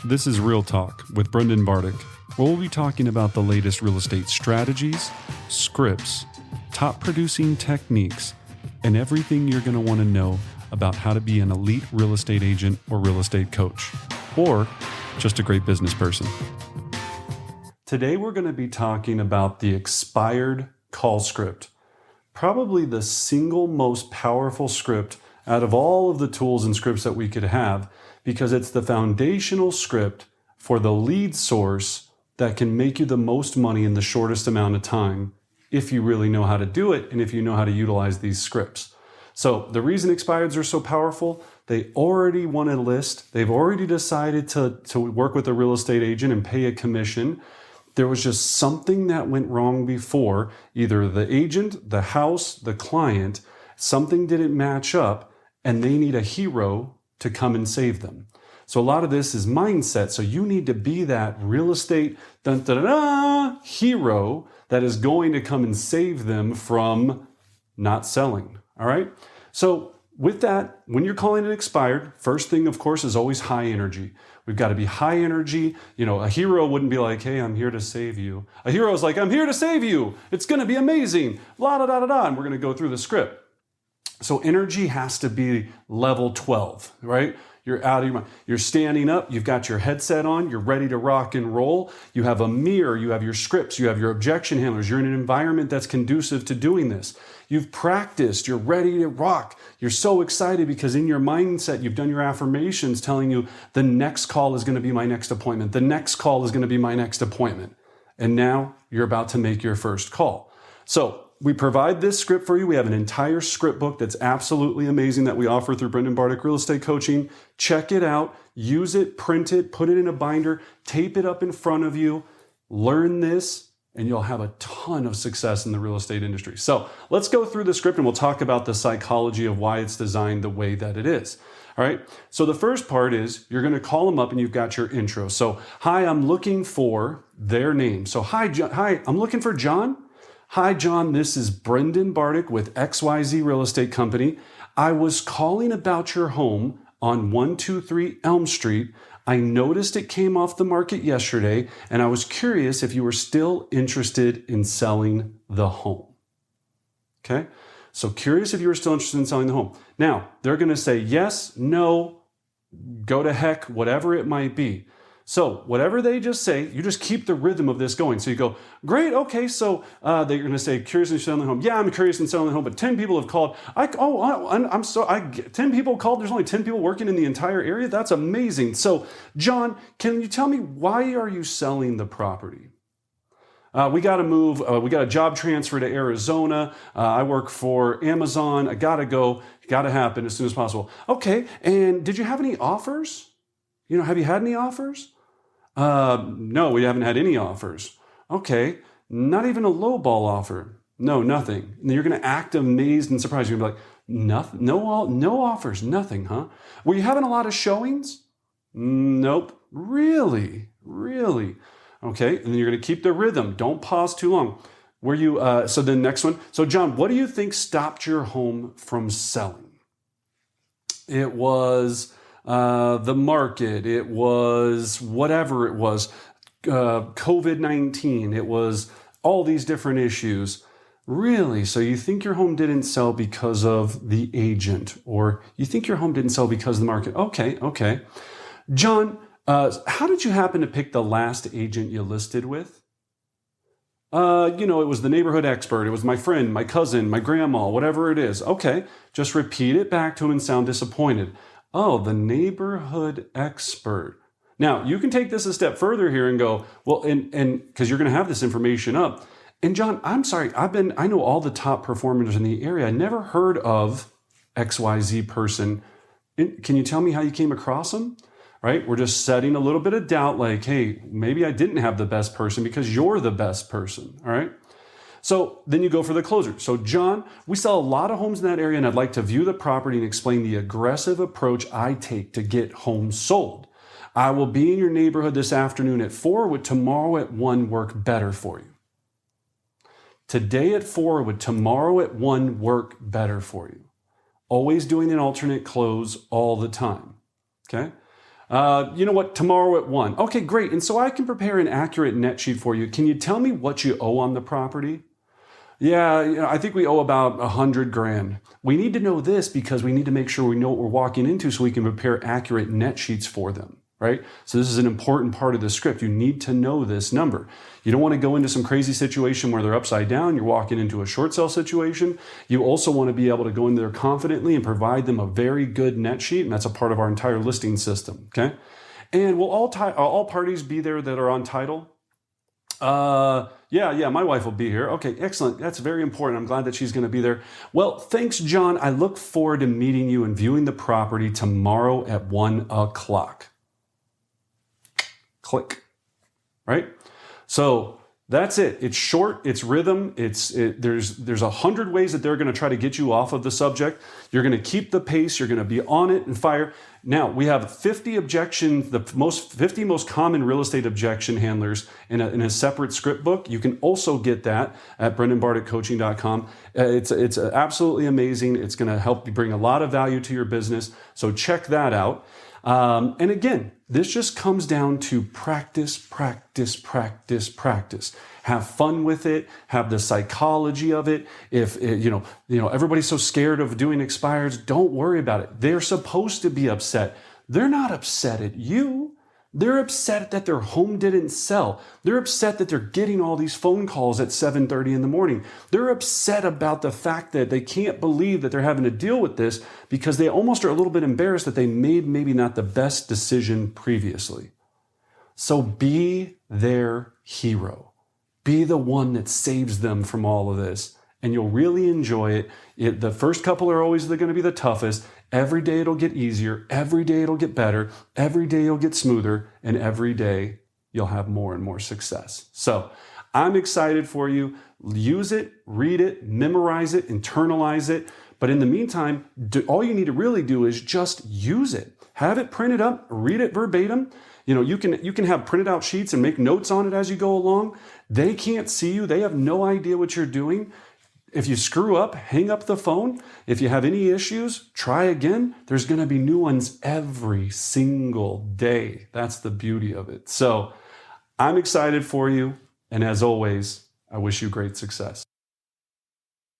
This is Real Talk with Brendan Bartic, where we'll be talking about the latest real estate strategies, scripts, top producing techniques, and everything you're going to want to know about how to be an elite real estate agent or real estate coach, or just a great business person. Today, we're going to be talking about the expired call script, probably the single most powerful script out of all of the tools and scripts that we could have, because it's the foundational script for the lead source that can make you the most money in the shortest amount of time if you really know how to do it and if you know how to utilize these scripts. So the reason expireds are so powerful, they already won a list. They've already decided to work with a real estate agent and pay a commission. There was just something that went wrong before. Either the agent, the house, the client, something didn't match up, and they need a hero to come and save them. So a lot of this is mindset. So you need to be that real estate hero that is going to come and save them from not selling. All right. So with that, when you're calling it expired, first thing, of course, is always high energy. We've got to be high energy. You know, a hero wouldn't be like, hey, I'm here to save you. A hero is like, I'm here to save you. It's going to be amazing. La da da da da. And we're going to go through the script. So energy has to be level 12, right? You're out of your mind. You're standing up. You've got your headset on. You're ready to rock and roll. You have a mirror. You have your scripts. You have your objection handlers. You're in an environment that's conducive to doing this. You've practiced. You're ready to rock. You're so excited because in your mindset, you've done your affirmations telling you the next call is going to be my next appointment. The next call is going to be my next appointment. And now you're about to make your first call. So we provide this script for you. We have an entire script book that's absolutely amazing that we offer through Brendan Bartic Real Estate Coaching. Check it out, use it, print it, put it in a binder, tape it up in front of you, learn this, and you'll have a ton of success in the real estate industry. So let's go through the script and we'll talk about the psychology of why it's designed the way that it is. All right. So the first part is you're going to call them up and you've got your intro. So, hi, I'm looking for their name. So, hi, I'm looking for John. Hi, John, this is Brendan Bartic with XYZ Real Estate Company. I was calling about your home on 123 Elm Street. I noticed it came off the market yesterday, and I was curious if you were still interested in selling the home. Okay, so curious if you were still interested in selling the home. Now, they're going to say yes, no, go to heck, whatever it might be. So whatever they just say, you just keep the rhythm of this going. So you go, great, okay, so they're going to say, curious in selling the home. Yeah, I'm curious in selling the home, but 10 people have called. 10 people called. There's only 10 people working in the entire area. That's amazing. So John, can you tell me why are you selling the property? We got to move. We got a job transfer to Arizona. I work for Amazon. I got to go. Got to happen as soon as possible. Okay, and did you have any offers? Have you had any offers? No, we haven't had any offers. Okay, not even a lowball offer. No, nothing. And you're going to act amazed and surprised. You're going to be like, nothing, no offers, nothing, huh? Were you having a lot of showings? Nope. Really? Okay, and then you're going to keep the rhythm. Don't pause too long. Were you? So the next one. So John, what do you think stopped your home from selling? It was the market, it was whatever it was, COVID-19, it was all these different issues. Really? So you think your home didn't sell because of the agent, or you think your home didn't sell because of the market? Okay. John, how did you happen to pick the last agent you listed with? It was the neighborhood expert. It was my friend, my cousin, my grandma, whatever it is. Okay. Just repeat it back to him and sound disappointed. Oh, the neighborhood expert. Now, you can take this a step further here and go, well, and because you're going to have this information up. And John, I'm sorry, I know all the top performers in the area. I never heard of XYZ person. Can you tell me how you came across them? Right? We're just setting a little bit of doubt like, hey, maybe I didn't have the best person because you're the best person. All right. So then you go for the closer. So John, we sell a lot of homes in that area and I'd like to view the property and explain the aggressive approach I take to get homes sold. I will be in your neighborhood this afternoon at 4. Would tomorrow at 1 work better for you? Today at 4, would tomorrow at 1 work better for you? Always doing an alternate close all the time. Okay. You know what? Tomorrow at 1. Okay, great. And so I can prepare an accurate net sheet for you. Can you tell me what you owe on the property? Yeah, I think we owe about 100 grand. We need to know this because we need to make sure we know what we're walking into so we can prepare accurate net sheets for them, right? So this is an important part of the script. You need to know this number. You don't want to go into some crazy situation where they're upside down. You're walking into a short sale situation. You also want to be able to go in there confidently and provide them a very good net sheet, and that's a part of our entire listing system, okay? And will all parties be there that are on title? Yeah, my wife will be here. Okay, excellent. That's very important. I'm glad that she's going to be there. Well, thanks, John. I look forward to meeting you and viewing the property tomorrow at 1 o'clock. Click, right? So that's it. It's short, it's rhythm. There's 100 ways that they're going to try to get you off of the subject. You're going to keep the pace. You're going to be on it and fire. Now, we have 50 objections, the 50 most common real estate objection handlers in a separate script book. You can also get that at brendanbarticcoaching.com. It's absolutely amazing. It's going to help you bring a lot of value to your business. So check that out. And again, this just comes down to practice, practice, practice, practice. Have fun with it. Have the psychology of it. If everybody's so scared of doing expireds, don't worry about it. They're supposed to be upset. They're not upset at you. They're upset that their home didn't sell. They're upset that they're getting all these phone calls at 7:30 in the morning. They're upset about the fact that they can't believe that they're having to deal with this because they almost are a little bit embarrassed that they made maybe not the best decision previously. So be their hero. Be the one that saves them from all of this. And you'll really enjoy it. The first couple are always going to be the toughest. Every day it'll get easier. Every day it'll get better. Every day you'll get smoother. And every day you'll have more and more success. So I'm excited for you. Use it, read it, memorize it, internalize it. But in the meantime, all you need to really do is just use it. Have it printed up, read it verbatim. You can have printed out sheets and make notes on it as you go along. They can't see you. They have no idea what you're doing. If you screw up, hang up the phone. If you have any issues, try again. There's going to be new ones every single day. That's the beauty of it. So I'm excited for you. And as always, I wish you great success.